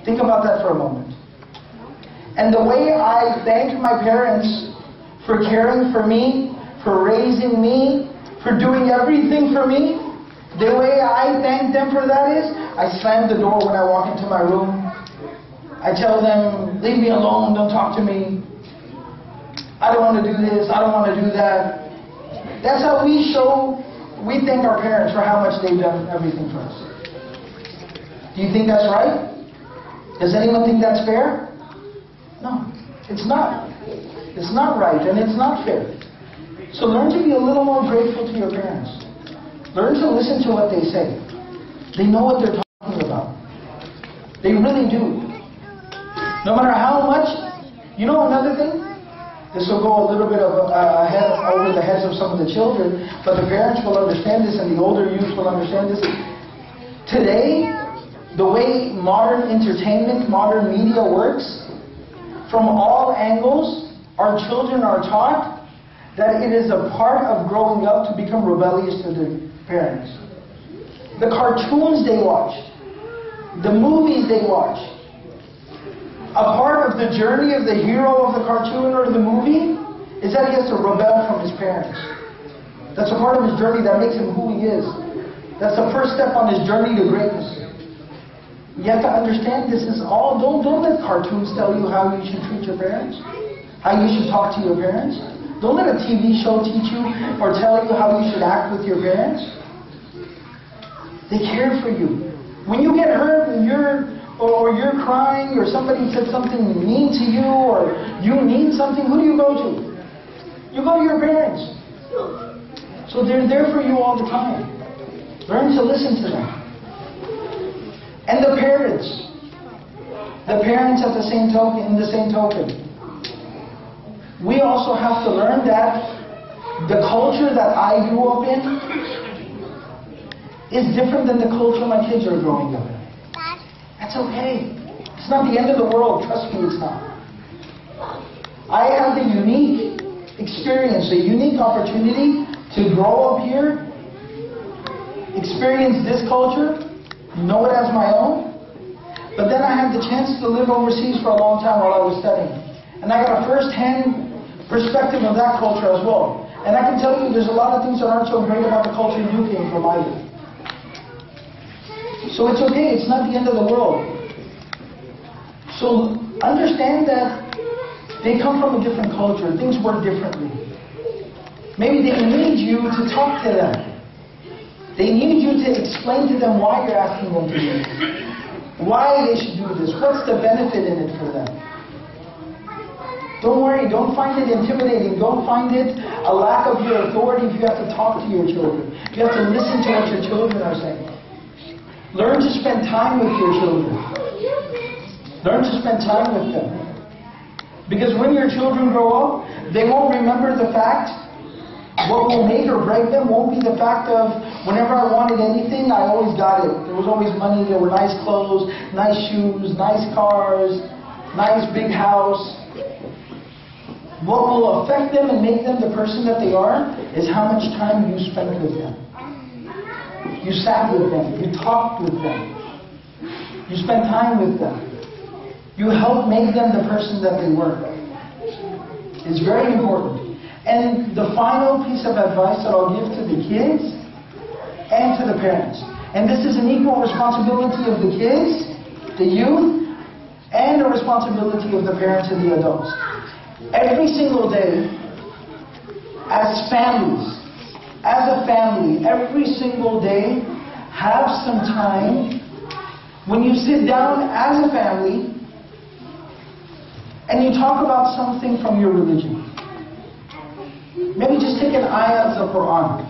Think about that for a moment. And the way I thank my parents for caring for me, for raising me, for doing everything for me, the way I thank them for that is, I slam the door when I walk into my room. I tell them, leave me alone, don't talk to me. I don't want to do this, I don't want to do that. That's how we thank our parents for how much they've done everything for us. Do you think that's right? Does anyone think that's fair? No, it's not. It's not right and it's not fair. So learn to be a little more grateful to your parents. Learn to listen to what they say. They know what they're talking about. They really do. No matter how much, you know another thing? This will go a little bit ahead over the heads of some of the children, but the parents will understand this and the older youth will understand this. Today, the way modern entertainment, modern media works, from all angles, our children are taught that it is a part of growing up to become rebellious to their parents. The cartoons they watch, the movies they watch, a part of the journey of the hero of the cartoon or the movie is that he has to rebel from his parents. That's a part of his journey that makes him who he is. That's the first step on his journey to greatness. You have to understand this is all, don't let cartoons tell you how you should treat your parents, how you should talk to your parents. Don't let a TV show teach you or tell you how you should act with your parents. They cared for you. When you get hurt and you're crying or somebody said something mean to you or you need something, who do you go to? You go to your parents. So they're there for you all the time. Learn to listen to them. And the parents at the same token, in the same token, we also have to learn that the culture that I grew up in is different than the culture my kids are growing up in. That's okay. It's not the end of the world. Trust me, it's not. I have the unique experience, a unique opportunity to grow up here, experience this culture, know it as my own, but then I had the chance to live overseas for a long time while I was studying. And I got a first-hand perspective of that culture as well. And I can tell you there's a lot of things that aren't so great about the culture you came from either. So it's okay, it's not the end of the world. So understand that they come from a different culture, things work differently. Maybe they need you to talk to them. They need you to explain to them why you're asking them to do this. Why they should do this. What's the benefit in it for them? Don't worry, don't find it intimidating. Don't find it a lack of your authority if you have to talk to your children. You have to listen to what your children are saying. Learn to spend time with your children. Learn to spend time with them. Because when your children grow up, they won't remember the fact. What will make or break them won't be the fact of whenever I wanted anything, I always got it. There was always money, there were nice clothes, nice shoes, nice cars, nice big house. What will affect them and make them the person that they are is how much time you spent with them. You sat with them, you talked with them, you spent time with them. You helped make them the person that they were. It's very important. And the final piece of advice that I'll give to the kids and to the parents, and this is an equal responsibility of the kids, the youth, and the responsibility of the parents and the adults. Every single day, as families, as a family, every single day, have some time when you sit down as a family and you talk about something from your religion. Maybe just take an ayah of the Quran.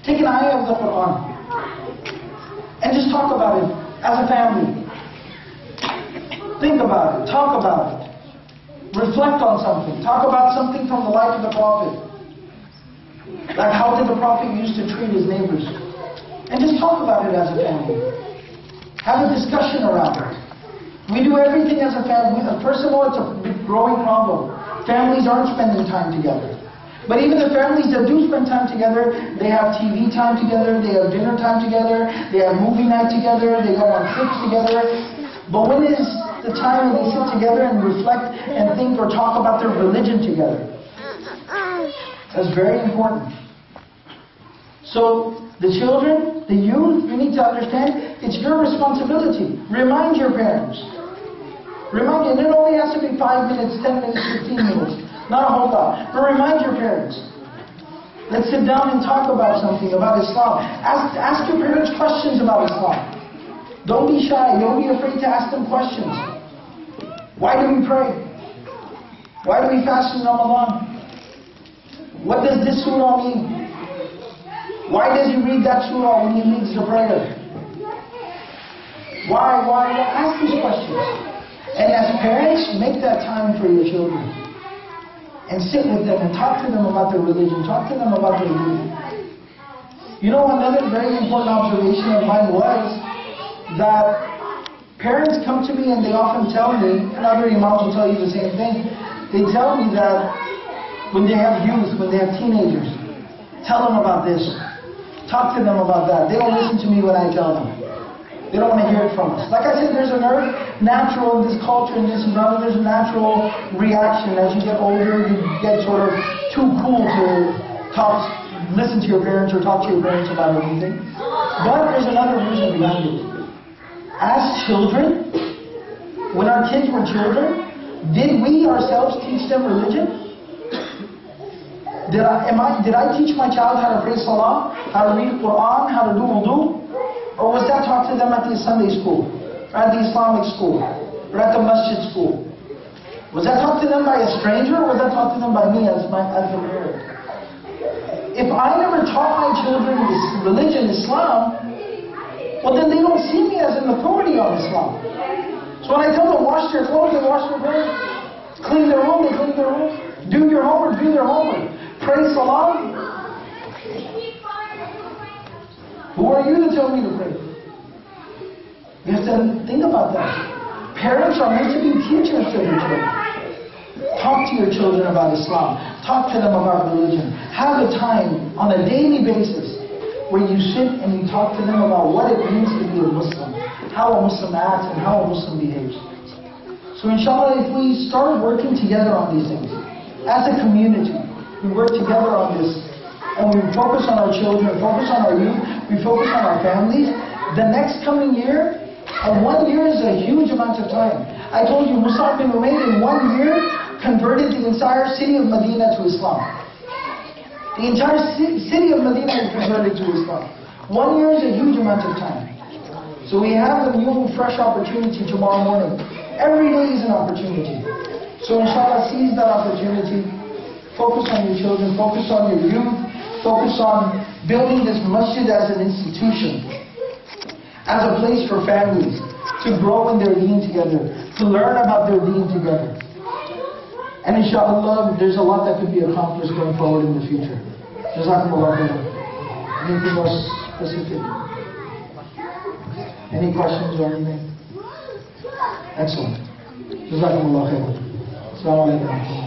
Take an ayah of the Quran and just talk about it as a family. Think about it, talk about it. Reflect on something. Talk about something from the life of the Prophet. Like how did the Prophet used to treat his neighbors? And just talk about it as a family. Have a discussion around it. We do everything as a family. First of all, it's a growing problem. Families aren't spending time together. But even the families that do spend time together, they have TV time together, they have dinner time together, they have movie night together, they go on trips together. But when is the time when they sit together and reflect and think or talk about their religion together? That's very important. So, the children, the youth, you need to understand, it's your responsibility. Remind your parents. Remind them, it only has to be 5 minutes, 10 minutes, 15 minutes. Not a whole lot. But remind your parents. Let's sit down and talk about something, about Islam. Ask your parents questions about Islam. Don't be shy. Don't be afraid to ask them questions. Why do we pray? Why do we fast in Ramadan? What does this surah mean? Why does he read that surah when he leads the prayer? Why? Ask these questions. And as parents, make that time for your children. And sit with them and talk to them about their religion. Talk to them about their religion. You know, another very important observation of mine was that parents come to me and they often tell me, and other imams will tell you the same thing, they tell me that when they have youth, when they have teenagers, tell them about this. Talk to them about that. They don't listen to me when I tell them. They don't want to hear it from us. Like I said, there's a natural in this culture, in this environment, there's a natural reaction. As you get older, you get sort of too cool to listen to your parents or talk to your parents about anything. But there's another reason behind it. As children, when our kids were children, did we ourselves teach them religion? Did I teach my child how to pray salah, how to read Quran, how to do wudu? Or was that taught to them at the Sunday school, or at the Islamic school, or at the masjid school? Was that taught to them by a stranger, or was that taught to them by me as the parent? If I never taught my children this religion, Islam, well then they don't see me as an authority on Islam. So when I tell them wash their clothes, they wash their clothes. Clean their room, they clean their room. Do your homework, do their homework. Pray salah. Who are you to tell me to pray? You have to think about that. Parents are meant to be teachers to their children. Talk to your children about Islam. Talk to them about religion. Have a time on a daily basis where you sit and you talk to them about what it means to be a Muslim, how a Muslim acts and how a Muslim behaves. So inshallah, if we start working together on these things, as a community, we work together on this, and we focus on our children, focus on our youth, we focus on our families, the next coming year, and 1 year is a huge amount of time. I told you, Mus'ab bin Umayr in 1 year converted the entire city of Medina to Islam. The entire city of Medina is converted to Islam. 1 year is a huge amount of time. So we have a new, fresh opportunity tomorrow morning. Every day is an opportunity. So inshallah, seize that opportunity. Focus on your children, focus on your youth, focus on building this masjid as an institution, as a place for families to grow in their deen together, to learn about their deen together. And inshallah, there's a lot that could be accomplished going forward in the future. Jazakumullah khairan. Anything else specific? Any questions or anything? Excellent. Jazakumullah khairan. Assalamu alaikum.